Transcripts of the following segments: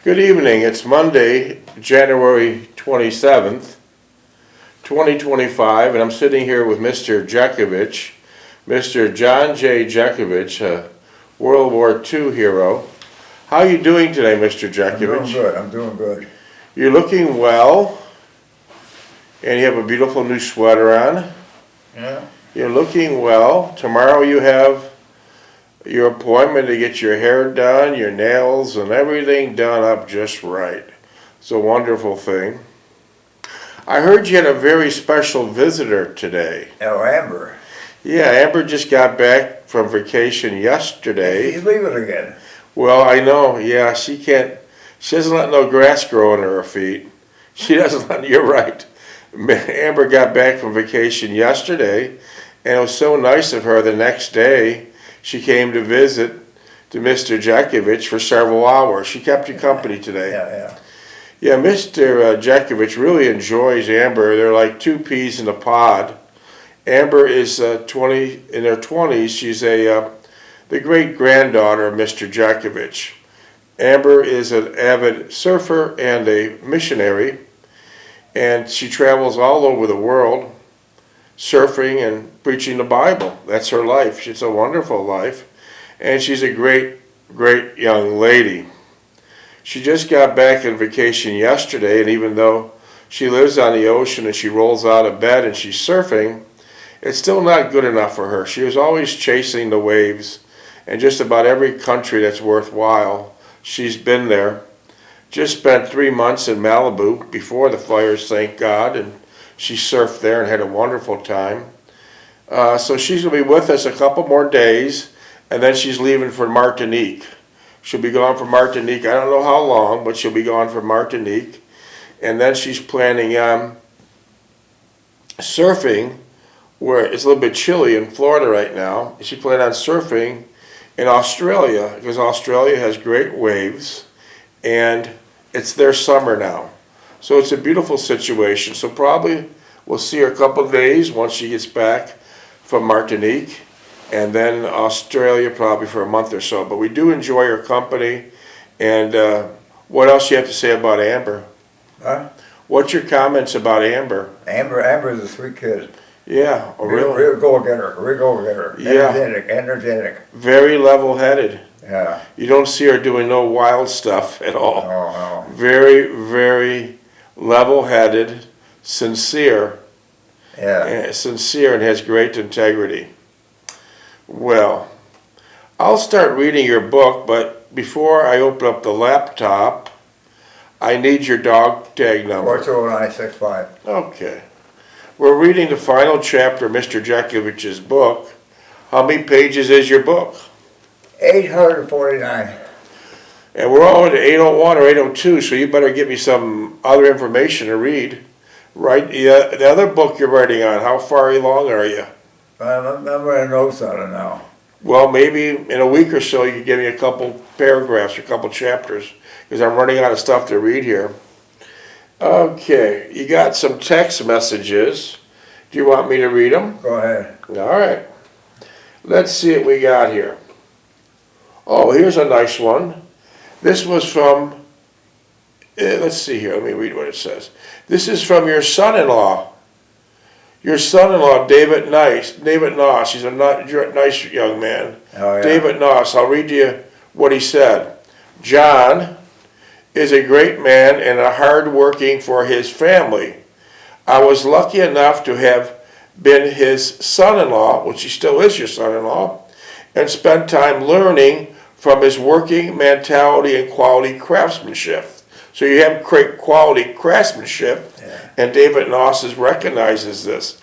Good evening. It's Monday, January 27th, 2025, and I'm sitting here with Mr. Jeckovich, Mr. John J. Jeckovich, a World War II hero. How are you doing today, Mr. Jeckovich? I'm doing good. You're looking well, and you have a beautiful new sweater on. Yeah. You're looking well. Tomorrow you have your appointment to get your hair done, your nails, and everything done up just right. It's a wonderful thing. I heard you had a very special visitor today. Oh, Amber. Yeah, Amber just got back from vacation yesterday. She's leaving again. Well, I know, yeah, she doesn't let no grass grow under her feet. She doesn't let, you're right. Amber got back from vacation yesterday, and it was so nice of her the next day. She came to visit to Mr. Jeckovich for several hours. She kept you company today. Yeah. Yeah, Mr. Jeckovich really enjoys Amber. They're like two peas in a pod. Amber is in her 20s. She's the great-granddaughter of Mr. Jeckovich. Amber is an avid surfer and a missionary, and she travels all over the world surfing and preaching the Bible. That's her life. She's a wonderful life, and she's a great, great young lady. She just got back on vacation yesterday, and even though she lives on the ocean and she rolls out of bed and she's surfing, it's still not good enough for her. She was always chasing the waves, and just about every country that's worthwhile, she's been there. Just spent 3 months in Malibu before the fires, thank God, and she surfed there and had a wonderful time. So she's going to be with us a couple more days, and then she's leaving for Martinique. She'll be gone for Martinique. I don't know how long, but she'll be gone for Martinique. And then she's planning on surfing, where it's a little bit chilly in Florida right now. She planned on surfing in Australia, because Australia has great waves, and it's their summer now. So it's a beautiful situation. So probably we'll see her a couple of days once she gets back from Martinique, and then Australia probably for a month or so. But we do enjoy her company. And what else do you have to say about Amber? Huh? What's your comments about Amber? Amber is a sweet kid. Yeah, Real go-getter. Yeah. Energetic. Very level-headed. Yeah. You don't see her doing no wild stuff at all. No. Very, very level-headed, sincere. Yeah. Sincere and has great integrity. Well, I'll start reading your book, but before I open up the laptop, I need your dog tag number. 42965. Okay. We're reading the final chapter of Mr. Jeckovich's book. How many pages is your book? 849. And we're all at 801 or 802, so you better give me some other information to read. Right? The other book you're writing on, how far along are you? I'm writing notes on it now. Well, maybe in a week or so you can give me a couple paragraphs or a couple chapters, because I'm running out of stuff to read here. Okay, you got some text messages. Do you want me to read them? Go ahead. All right. Let's see what we got here. Oh, here's a nice one. This was from, let's see here, let me read what it says. This is from your son-in-law. Your son-in-law, David Naus. He's a nice young man. Oh, yeah. David Naus. I'll read you what he said. John is a great man and a hard-working for his family. I was lucky enough to have been his son-in-law, which he still is your son-in-law, and spent time learning from his working mentality and quality craftsmanship. So you have great quality craftsmanship, yeah. And David Naus recognizes this.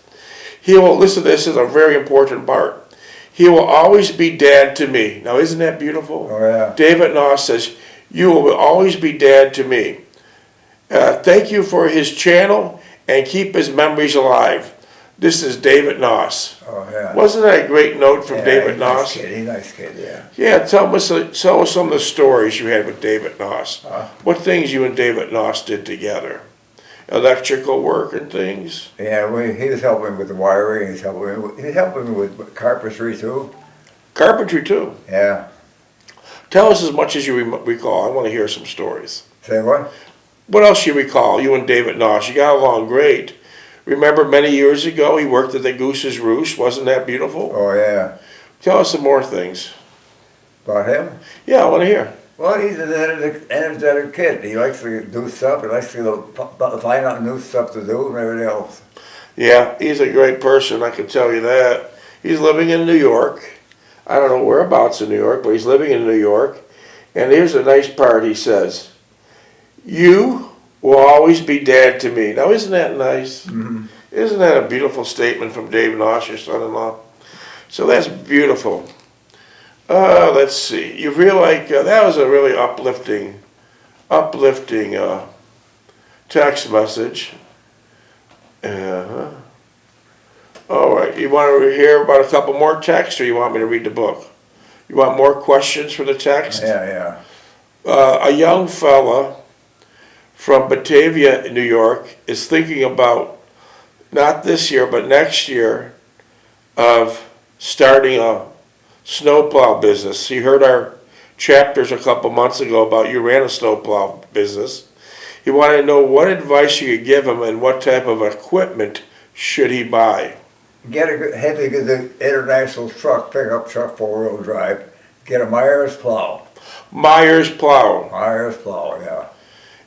He will, listen to this, is a very important part. He will always be dad to me. Now isn't that beautiful? Oh, yeah. David Naus says, you will always be dad to me. Thank you for his channel and keep his memories alive. This is David Naus. Oh, yeah. Wasn't that a great note from David Naus? He's a nice kid, yeah. Yeah, tell us some of the stories you had with David Naus. Huh? What things you and David Naus did together. Electrical work and things. Yeah, he was helping with the wiring. He was helping me with carpentry, too. Carpentry, too. Yeah. Tell us as much as you recall. I want to hear some stories. Say what? What else you recall? You and David Naus, you got along great. Remember many years ago he worked at the Goose's Roost? Wasn't that beautiful? Oh, yeah. Tell us some more things. About him? Yeah, I want to hear. Well, he's an energetic kid. He likes to do stuff. He likes to find out new stuff to do and everything else. Yeah, he's a great person, I can tell you that. He's living in New York. I don't know whereabouts in New York, but he's living in New York. And here's a nice part he says. You will always be dad to me. Now, isn't that nice? Mm-hmm. Isn't that a beautiful statement from Dave Naus, your son-in-law? So that's beautiful. Let's see. You feel like that was a really uplifting text message. All right. You want to hear about a couple more texts, or you want me to read the book? You want more questions for the text? Yeah. A young fella from Batavia, New York, is thinking about, not this year, but next year, of starting a snowplow business. He heard our chapters a couple months ago about you ran a snowplow business. He wanted to know what advice you could give him and what type of equipment should he buy. Get a good, heavy, good international truck, pickup truck, 4-wheel drive. Get a Myers plow. Myers plow. Myers plow, yeah.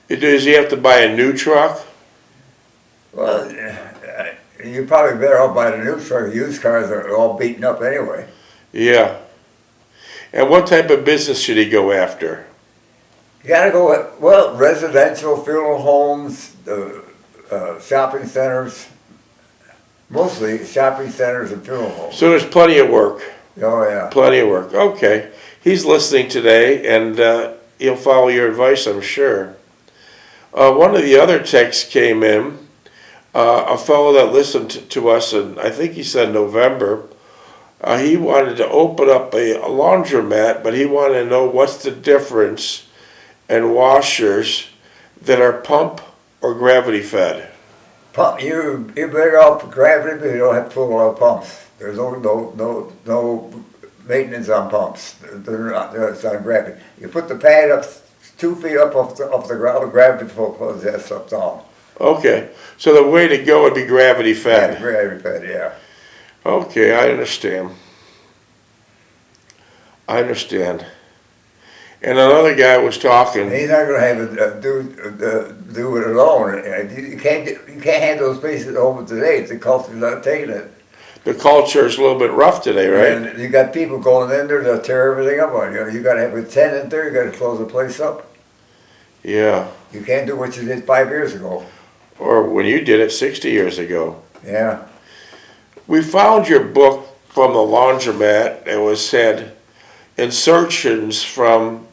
Does he have to buy a new truck? Well, you're probably better off buying a new truck. Used cars are all beaten up anyway. Yeah. And what type of business should he go after? You gotta go, well, residential, funeral homes, shopping centers. Mostly shopping centers and funeral homes. So there's plenty of work. Oh, yeah. Plenty of work. Okay. He's listening today, and he'll follow your advice, I'm sure. One of the other texts came in. A fellow that listened to us, and I think he said November, he wanted to open up a laundromat, but he wanted to know what's the difference in washers that are pump or gravity fed. Pump, you're better off for gravity, but you don't have to pull a lot of pumps. There's no maintenance on pumps. It's on gravity. You put the pad up 2 feet up off the ground, gravity pulls that stuff down. Okay, so the way to go would be gravity fed. Yeah, gravity fed, yeah. Okay, I understand. And another guy was talking. And he's not going to have it do it alone. You can't hand those places over today. The culture's not taking it. The culture is a little bit rough today, right? And you got people going in there, they'll tear everything up on you. You got to have a tenant there. You got to close the place up. Yeah. You can't do what you did 5 years ago. Or when you did it 60 years ago. Yeah. We found your book from the laundromat. It was said insertions from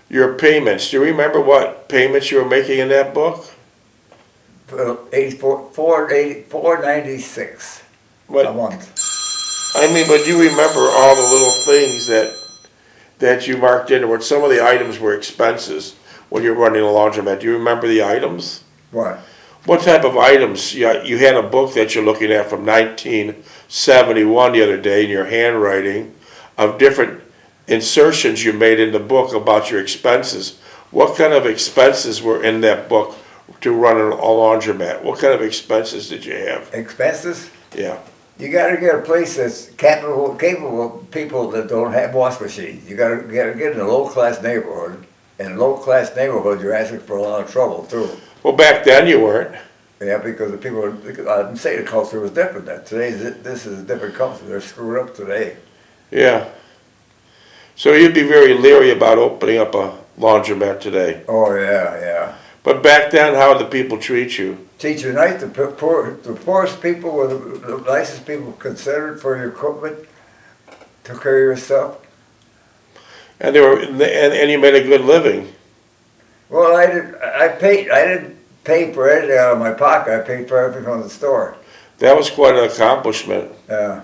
your payments. Do you remember what payments you were making in that book? $496 a month. I mean, but you remember all the little things that you marked in, or some of the items were expenses when you're running a laundromat. Do you remember the items? What? What type of items? You had a book that you're looking at from 1971 the other day in your handwriting of different insertions you made in the book about your expenses. What kind of expenses were in that book to run a laundromat? What kind of expenses did you have? Expenses? Yeah. You got to get a place that's capable of people that don't have wash machines. You got to get in a low-class neighborhood. In a low-class neighborhood, you're asking for a lot of trouble, too. Well, back then you weren't. Yeah, because the people, I'd say the culture was different then. Today, this is a different culture. They're screwed up today. Yeah. So you'd be very leery about opening up a laundromat today. Oh, yeah. But back then, how did the people treat you? Treat you nice. The poorest people were the nicest people considered for your equipment, took care of your stuff. And and you made a good living. Well, I didn't pay for anything out of my pocket. I paid for everything from the store. That was quite an accomplishment. Yeah.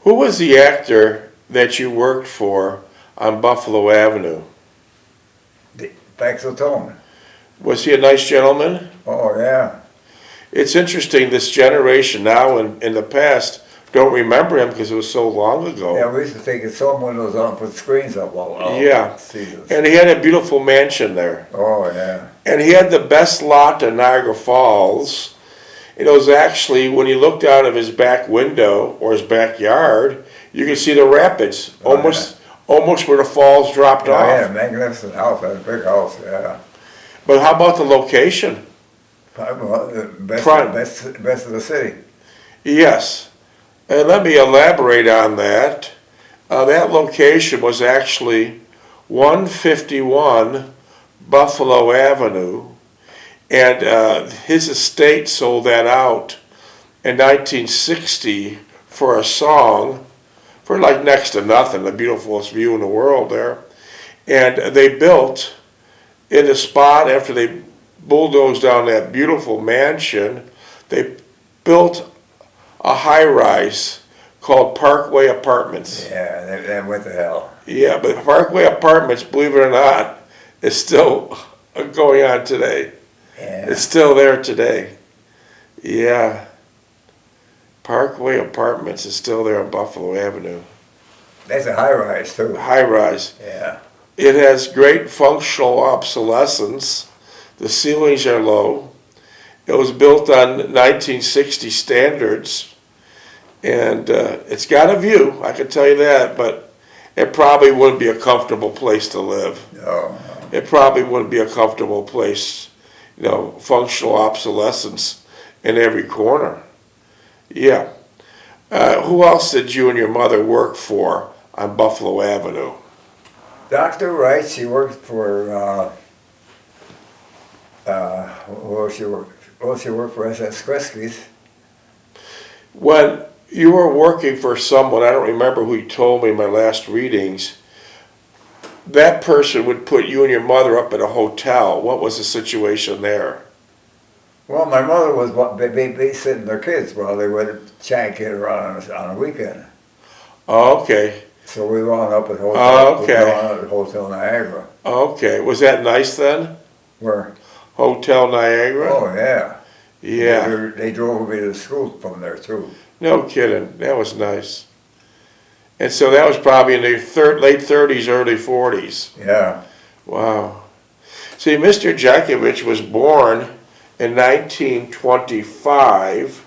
Who was the actor that you worked for on Buffalo Avenue? Tone. Was he a nice gentleman? Oh, yeah. It's interesting, this generation now and in the past don't remember him because it was so long ago. Yeah, we used to take some windows on and put screens up all Yeah. seasons. And he had a beautiful mansion there. Oh, yeah. And he had the best lot in Niagara Falls. It was actually, when you looked out of his back window or his backyard, you could see the rapids, almost where the falls dropped Oh, off. yeah, magnificent house, a big house, yeah. But how about the location? Best of the city. Yes. And let me elaborate on that. That location was actually 151 Buffalo Avenue, and his estate sold that out in 1960 for a song for like next to nothing, the beautifulest view in the world there. And they built in the spot after they bulldozed down that beautiful mansion, they built a high-rise called Parkway Apartments. Yeah, that went to hell. Yeah, but Parkway Apartments, believe it or not, is still going on today. Yeah. It's still there today. Yeah. Parkway Apartments is still there on Buffalo Avenue. That's a high rise too. High-rise. Yeah. It has great functional obsolescence. The ceilings are low. It was built on 1960 standards, and it's got a view, I can tell you that, but it probably wouldn't be a comfortable place to live. No. It probably wouldn't be a comfortable place, functional obsolescence in every corner. Yeah. Who else did you and your mother work for on Buffalo Avenue? Dr. Wright, she worked for, she worked for SS Kresge's. When you were working for someone, I don't remember who you told me in my last readings, that person would put you and your mother up at a hotel. What was the situation there? Well, my mother was babysitting their kids while they would chat kid around on a weekend. Oh, okay. So we wound up at Hotel, Hotel Niagara. Okay. Was that nice then? Where? Hotel Niagara? Oh, yeah. Yeah. They drove me to school from there, too. No kidding. That was nice. And so that was probably in the late 30s, early 40s. Yeah. Wow. See, Mr. Jeckovich was born in 1925.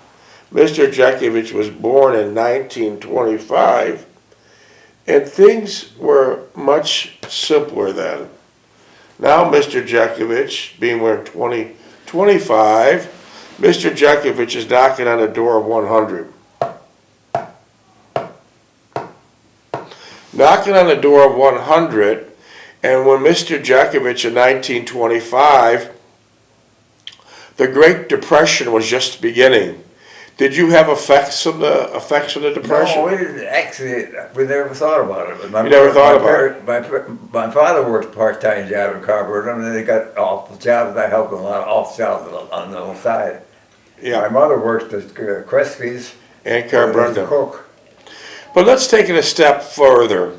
Mr. Jeckovich was born in 1925. And things were much simpler then. Now Mr. Jeckovich, being we're 25, Mr. Jeckovich is knocking on the door of 100. Knocking on the door of 100, and when Mr. Jeckovich in 1925, the Great Depression was just beginning. Did you have effects from the Depression? No, we didn't actually. We never thought about it. But You never thought about it? My father worked a part-time job in Carver, and then they got off jobs. I helped them a lot of off jobs on the side. Yeah. My mother worked at Kresge's And as a Carbrundum. cook. But let's take it a step further.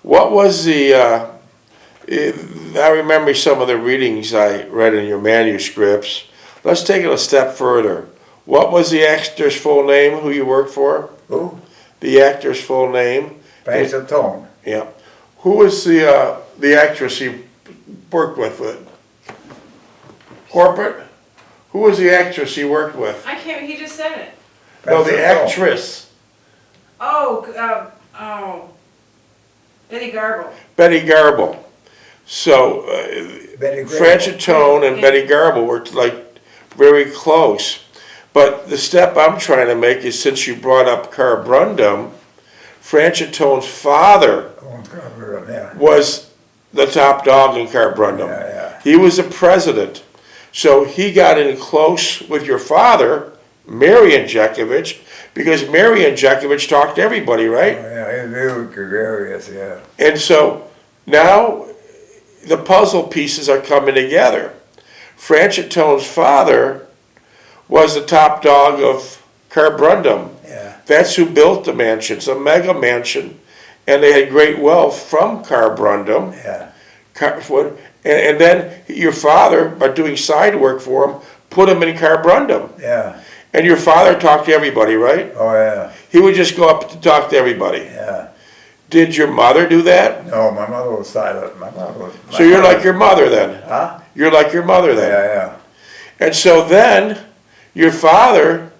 What was the, I remember some of the readings I read in your manuscripts. Let's take it a step further. What was the actor's full name who you worked for? Who? The actor's full name? Pastor Tone. Yeah. Who was the actress you worked with? Corporate? Who was the actress you worked with? I can't, he just said it. No, Pastor the Tone. actress. Betty Garble. Betty Garble. So, Betty Franchitone and Yeah. Betty Garble were like very close. But the step I'm trying to make is, since you brought up Carbrundum, Franchitone's father was the top dog in Carbrundum. Yeah. He was the president. So he got in close with your father, Marion Jeckovich, because Marion Jeckovich talked to everybody, right? Oh, yeah, he was very gregarious, yeah. And so now the puzzle pieces are coming together. Franchitone's father was the top dog of Carbrundum. Yeah. That's who built the mansion. It's a mega mansion, and they had great wealth from Carbrundum. Yeah. And then your father, by doing side work for him, put him in Carbrundum. Yeah. And your father talked to everybody, right? Oh, yeah, He would just go up to talk to everybody. yeah. Did your mother do that? No, my mother was silent. My mother was. So you're like your mother then? Huh? You're like your mother then? Yeah. And so then, your father,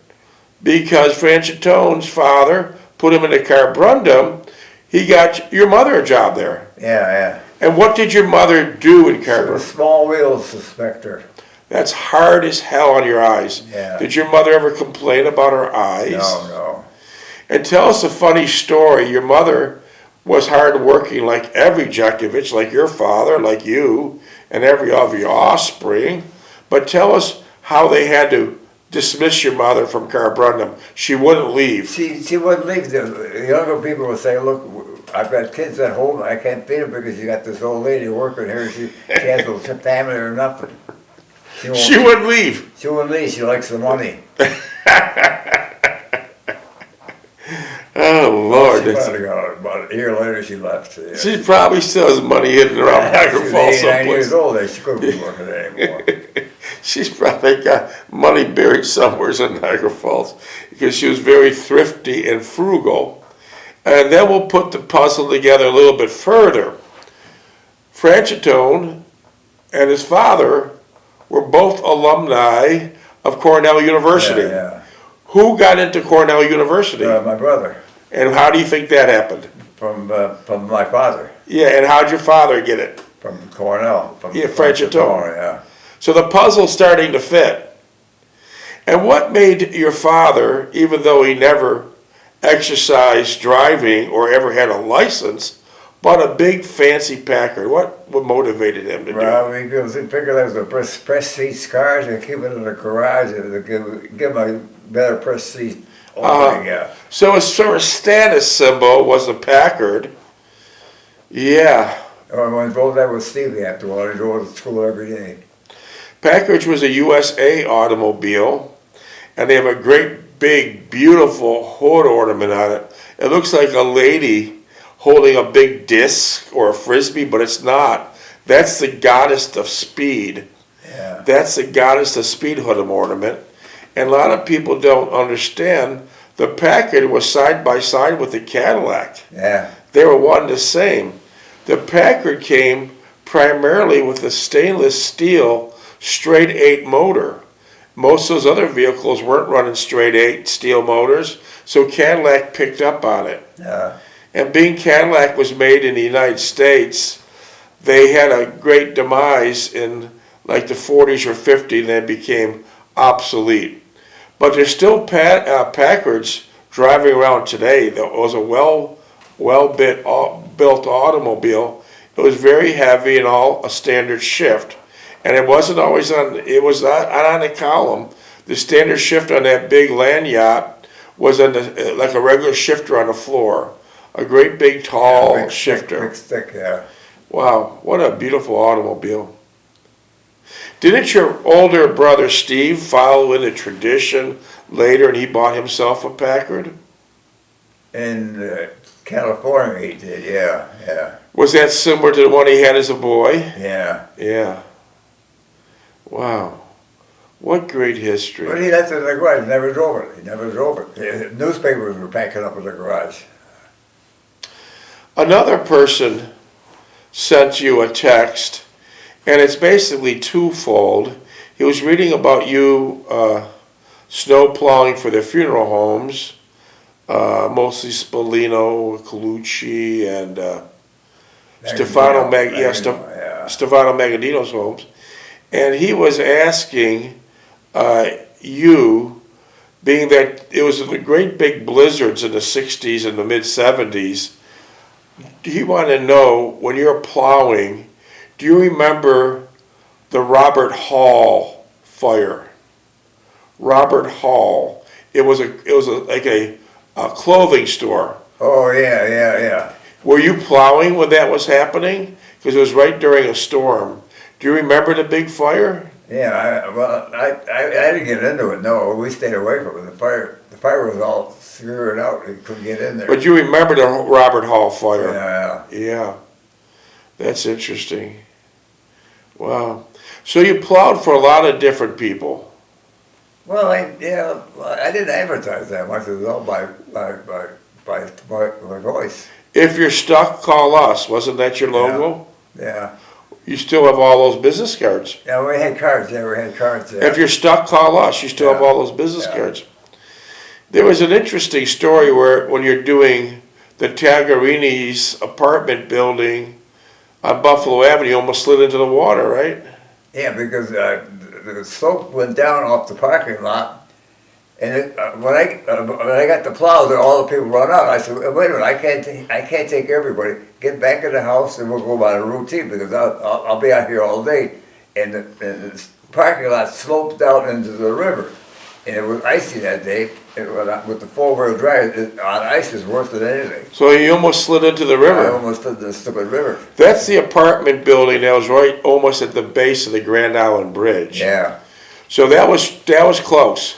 because Franchitone's father put him in the Carborundum, he got your mother a job there. Yeah. And what did your mother do in So, Carborundum? small wheels suspector. That's hard as hell on your eyes. Yeah. Did your mother ever complain about her eyes? No. And tell us a funny story. Your mother was hardworking like every Jeckovich, like your father, like you, and every of your offspring. But tell us how they had to dismiss your mother from Carborundum. She wouldn't leave. She wouldn't leave. The younger people would say, look, I've got kids at home. I can't feed them because you got this old lady working here. She has no family or nothing. She wouldn't leave. She wouldn't leave. She likes the money. Oh, Lord. She probably got it. About a year later, she left. Yeah. She probably still has money hidden around Niagara She was Falls 89 someplace. years old. She couldn't be working anymore. She's probably got money buried somewhere in Niagara Falls because she was very thrifty and frugal. And then we'll put the puzzle together a little bit further. Franchitone and his father were both alumni of Cornell University. Yeah. Who got into Cornell University? My brother. And how do you think that happened? From my father. Yeah, and how'd your father get it? From Cornell. Yeah, Franchitone. Yeah. So the puzzle's starting to fit. And what made your father, even though he never exercised driving or ever had a license, bought a big fancy Packard? What motivated him to do it? Well, because he figured that was a prestige cars and keep it in the garage and give him a better prestige opening, yeah. So his sort of status symbol was the Packard. Yeah. When I drove that with Stevie after a while, he drove to school every day. Packard was a USA automobile, and they have a great big beautiful hood ornament on it. It looks like a lady holding a big disc or a frisbee, but it's not. That's the goddess of speed. Yeah. That's the goddess of speed hood ornament. And a lot of people don't understand the Packard was side by side with the Cadillac. Yeah. They were one and the same. The Packard came primarily with a stainless steel straight 8 motor. Most of those other vehicles weren't running straight 8 steel motors, so Cadillac picked up on it. Yeah. And being Cadillac was made in the United States, they had a great demise in like the 40s or 50s, and then became obsolete. But there's still Packards driving around today. That was a built automobile. It was very heavy and all a standard shift. And it wasn't always on, it was not on a column. The standard shift on that big land yacht was on the, like a regular shifter on the floor. A great big tall Big shifter. Big stick, yeah. Wow, what a beautiful automobile. Didn't your older brother Steve follow in the tradition later and he bought himself a Packard? In California he did, yeah. Was that similar to the one he had as a boy? Yeah. Yeah. Wow. What great history. But he left it in the garage, never drove it. The newspapers were packing up in the garage. Another person sent you a text, and it's basically twofold. He was reading about you snow plowing for the funeral homes, mostly Spolino, Colucci, and Stefano Magadino's homes. And he was asking you, being that it was the great big blizzards in the 60s and the mid-70s, he wanted to know, when you're plowing, do you remember the Robert Hall fire? Robert Hall. It was like a clothing store. Oh, yeah. Were you plowing when that was happening? Because it was right during a storm. Do you remember the big fire? Yeah, I didn't get into it, no. We stayed away from it. The fire was all secured out. We couldn't get in there. But you remember the Robert Hall fire? Yeah. Yeah. That's interesting. Wow. So you plowed for a lot of different people. Well, I didn't advertise that much. It was all by voice. If you're stuck, call us. Wasn't that your logo? Yeah. You still have all those business cards. Yeah, we had cards. Yeah, we had cards. Yeah. If you're stuck, call us. You still have Yeah. all those business Yeah. cards. There was an interesting story where when you're doing the Tagarini's apartment building on Buffalo Avenue, you almost slid into the water, right? Yeah, because the slope went down off the parking lot, and when I got the plow, all the people run out. I said, "Wait a minute, I can't take everybody. Get back in the house, and we'll go by the routine because I'll be out here all day." And the parking lot sloped down into the river, and it was icy that day. With the 4-wheel drive, on ice is worse than anything. So you almost slid into the I river. almost did the stupid river. That's the apartment building that was right almost at the base of the Grand Island Bridge. Yeah. So that was close.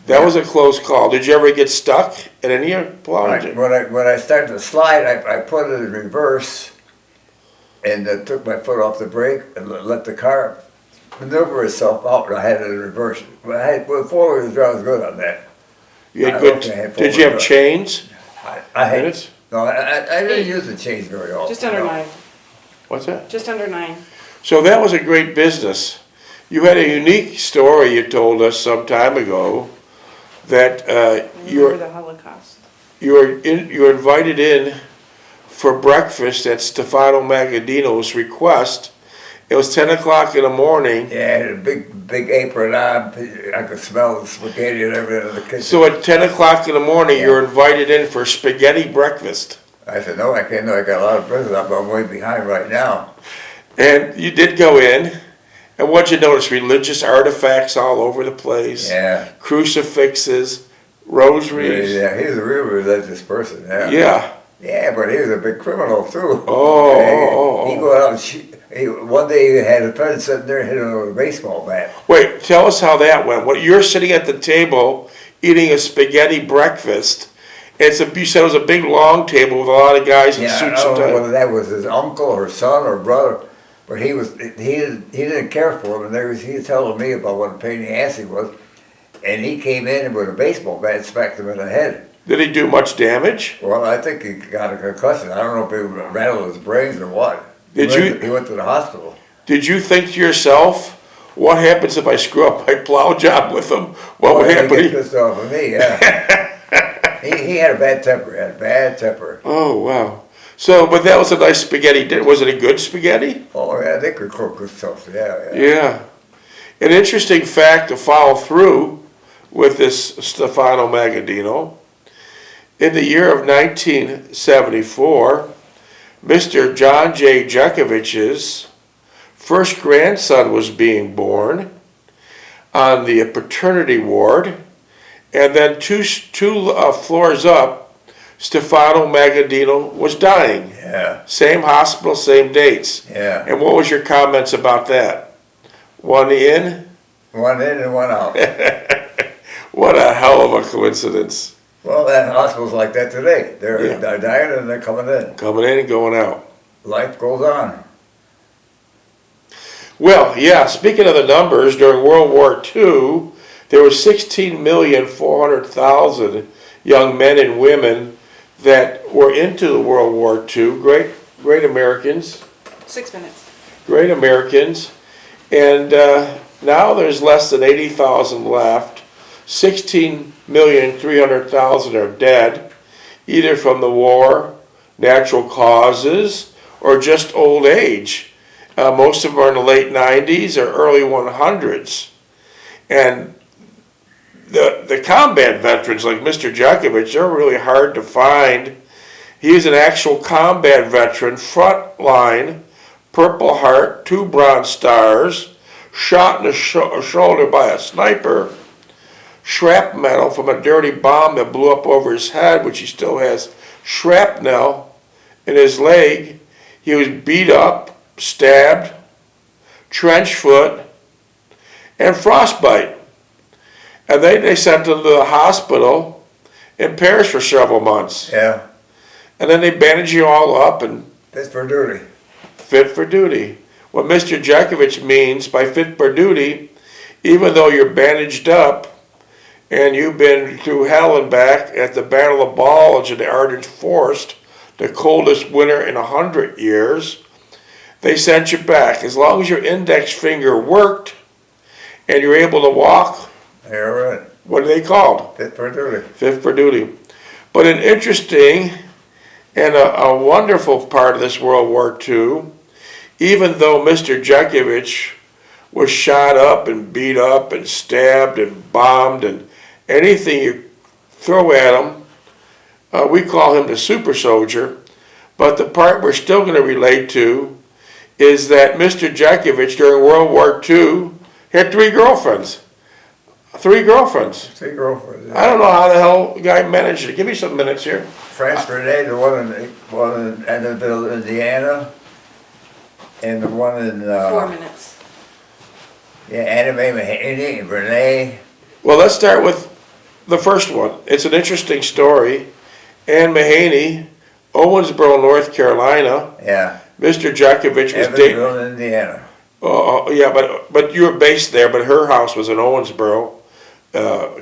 That was a close call. Did you ever get stuck at any of your plowing? When I started to slide, I put it in reverse and took my foot off the brake and let the car maneuver itself out. And I had it in reverse. With 4-wheel drive, I was good on that. You had good. Did you have chains? I had Minutes? no. I didn't use the chains very often. Just under no. 9. What's that? Just under 9. So that was a great business. You had a unique story you told us some time ago that You were the Holocaust. you were invited in for breakfast at Stefano Magadino's request. It was 10 o'clock in the morning. Yeah, I had a big apron on. I could smell the spaghetti and everything in the kitchen. So at 10 o'clock in the morning, you were invited in for spaghetti breakfast. I said, no, I can't. No, I got a lot of business. I'm way behind right now. And you did go in. And what'd you notice? Religious artifacts all over the place. Yeah. Crucifixes, rosaries. Yeah, he's a real religious person. Yeah. Yeah. Yeah, but he was a big criminal too. Oh. He go out and one day he had a friend sitting there hitting him with a baseball bat. Wait, tell us how that went. What, you're sitting at the table eating a spaghetti breakfast. You said it was a big long table with a lot of guys in Yeah, I suits don't and know ties. whether that was his uncle or son or brother, but he didn't care for him, and he was telling me about what a pain in the ass he was, and he came in with a baseball bat and smacked him in the head. Did he do much damage? Well, I think he got a concussion. I don't know if it rattled his brains or what. Did He went to the hospital. Did you think to yourself, what happens if I screw up my plow job with him? What would He happen? get pissed off at me, yeah. he had a bad temper. Oh, wow. So, but that was a nice spaghetti. Was it a good spaghetti? Oh, yeah, they could cook good stuff, yeah. Yeah. An interesting fact to follow through with this Stefano Magadino. In the year of 1974, Mr. John J. Jeckovich's first grandson was being born on the paternity ward, and then two floors up, Stefano Magadino was dying. Yeah, Same hospital, same dates. yeah. And what was your comments about that? One in? One in and one out. What a hell of a coincidence. Well, that hospital's like that today. They're Yeah. dying and they're coming in. Coming in and going out. Life goes on. Well, yeah, speaking of the numbers, during World War II, there were 16,400,000 young men and women that were into the World War II. Great Americans. 6 minutes. Great Americans. And now there's less than 80,000 left. 16,300,000 are dead, either from the war, natural causes, or just old age. Most of them are in the late 90s or early 100s. And the combat veterans like Mr. Jeckovich, they're really hard to find. He's an actual combat veteran, front line, Purple Heart, 2 Bronze Stars, shot in the shoulder by a sniper, shrapnel from a dirty bomb that blew up over his head, which he still has shrapnel in his leg. He was beat up, stabbed, trench foot, and frostbite. And then they sent him to the hospital in Paris for several months. Yeah, And then they bandage you all up and that's for duty. fit for duty. What Mr. Jeckovich means by fit for duty, even though you're bandaged up, and you've been through hell and back at the Battle of Bulge in the Arctic Forest, the coldest winter in 100 years. They sent you back. As long as your index finger worked and you're able to walk, You're right. what are they called? Fit for duty. Fit for duty. But an interesting and a wonderful part of this World War II, even though Mr. Jeckovich was shot up and beat up and stabbed and bombed and anything you throw at him, we call him the super soldier. But the part we're still going to relate to is that Mr. Jeckovich during World War II had 3 girlfriends. 3 girlfriends. 3 girlfriends. I don't know how the hell the guy managed it. Give me some minutes here. French Renee, the one in Annabelle, Indiana, and the one in 4 minutes. yeah, Anime Mahaney and Renee. Well, let's start with the first one. It's an interesting story. Ann Mahaney, Owensboro, North Carolina. Yeah. Mr. Jeckovich was dating. Evansville, Indiana. Yeah, but you were based there, but her house was in Owensboro,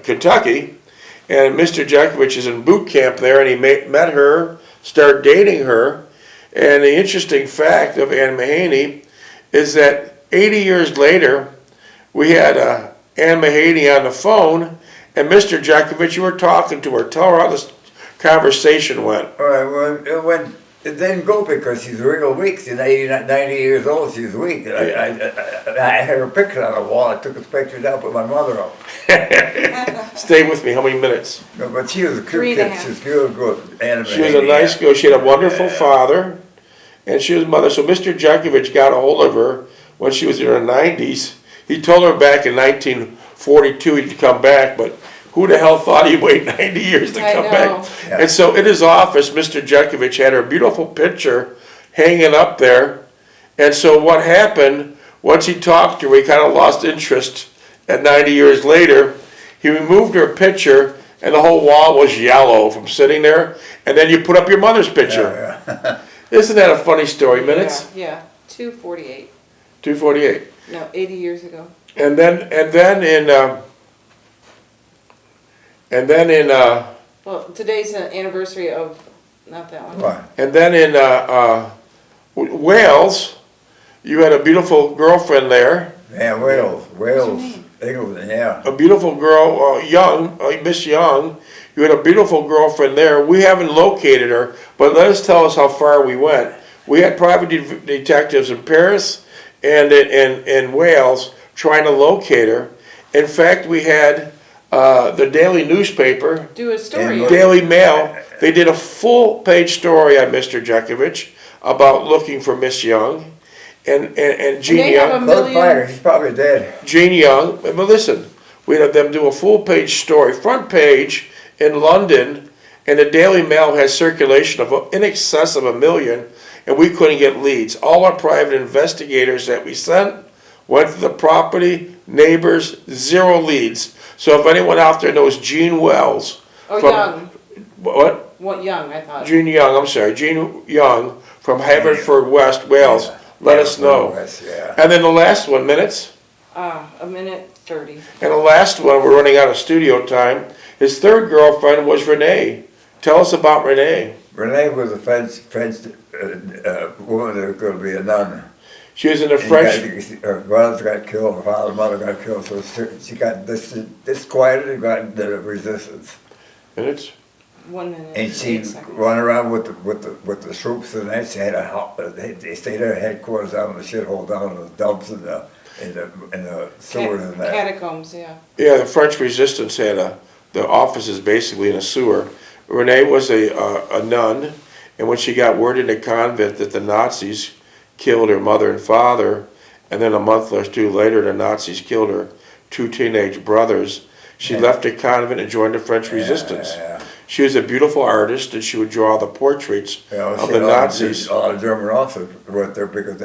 Kentucky. And Mr. Jeckovich is in boot camp there, and he met her, started dating her. And the interesting fact of Ann Mahaney is that 80 years later, we had Ann Mahaney on the phone, and Mr. Jeckovich, you were talking to her. Tell her how this conversation went. All right, well, it didn't go because she's real weak. She's 90 years old. She's weak. I had her picture on the wall. I took a picture down, put my mother up. Stay with me. How many minutes? No, but she was a Three cute and a kid. half. She was real good. Anime. She was a nice girl. She had a wonderful father, and she was a mother. So Mr. Jeckovich got a hold of her when she was in her 90s. He told her back in 1942 he'd come back, but who the hell thought he'd wait 90 years to I come know. back? Yeah. And so in his office, Mr. Jeckovich had her beautiful picture hanging up there. And so what happened, once he talked to her, he kind of lost interest. At 90 years later, he removed her picture, and the whole wall was yellow from sitting there. And then you put up your mother's picture. Yeah. Isn't that a funny story? Minutes? Yeah, 2:48. 2:48. No, 80 years ago. And then in Well, today's an anniversary of, not that one. What? and then in Wales, you had a beautiful girlfriend there. Yeah, Wales, her name? England, yeah. A beautiful girl, Miss Young. You had a beautiful girlfriend there. We haven't located her, but let us tell us how far we went. We had private detectives in Paris and in Wales trying to locate her. In fact, we had the daily newspaper, Do a story. And Daily Mail. They did a full-page story on Mr. Jeckovich about looking for Miss Young and Jean they have Young. a Close million- fighter, he's probably dead. Jean Young, but listen, we had them do a full-page story, front page in London, and the Daily Mail has circulation of in excess of 1 million, and we couldn't get leads. All our private investigators that we sent went to the property, neighbors, 0 leads. So if anyone out there knows Jean Wells. Oh, from- Young. What? What Young, I thought. Jean Young, I'm sorry, Jean Young from Haverford West, Wales. Yeah. Let us know. Yeah. And then the last one, minutes. 1:30. And the last one, we're running out of studio time. His third girlfriend was Renee. Tell us about Renee. Renee was a French woman that was going to be a nun. She was in the And French. her brother got killed, her father and mother got killed, so she got disquieted and got into resistance. Minutes. 1 minute. And she 8 seconds. run around with the troops, and then she had they stayed at headquarters down in the shithole, down in the dumps and the sewers and that. Catacombs, yeah. Yeah, the French resistance had the offices basically in a sewer. Renee was a nun, and when she got word in the convent that the Nazis killed her mother and father, and then a month or 2 later the Nazis killed her 2 teenage brothers, she left the convent and joined the French resistance. Yeah. She was a beautiful artist, and she would draw the portraits of the Nazis. A lot of German officers went there because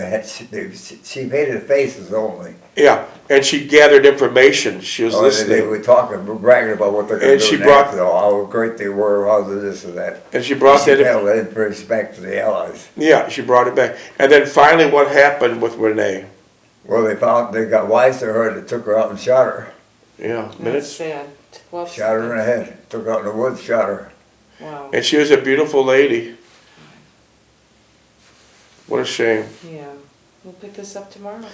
she made it faces only. Yeah, and she gathered information. She was They listening. were talking, bragging about what they're going And to do she brought- next, how great they were, how this and that. And she brought She that. held that in respect to the Allies. Yeah, she brought it back. And then finally, what happened with Renee? Well, they got wise to her, they took her out and shot her. Yeah, That's minutes. sad. 12 Shot her in the seconds. head. Took her out in the woods, shot her. Wow. And she was a beautiful lady. What a shame. Yeah. We'll pick this up tomorrow.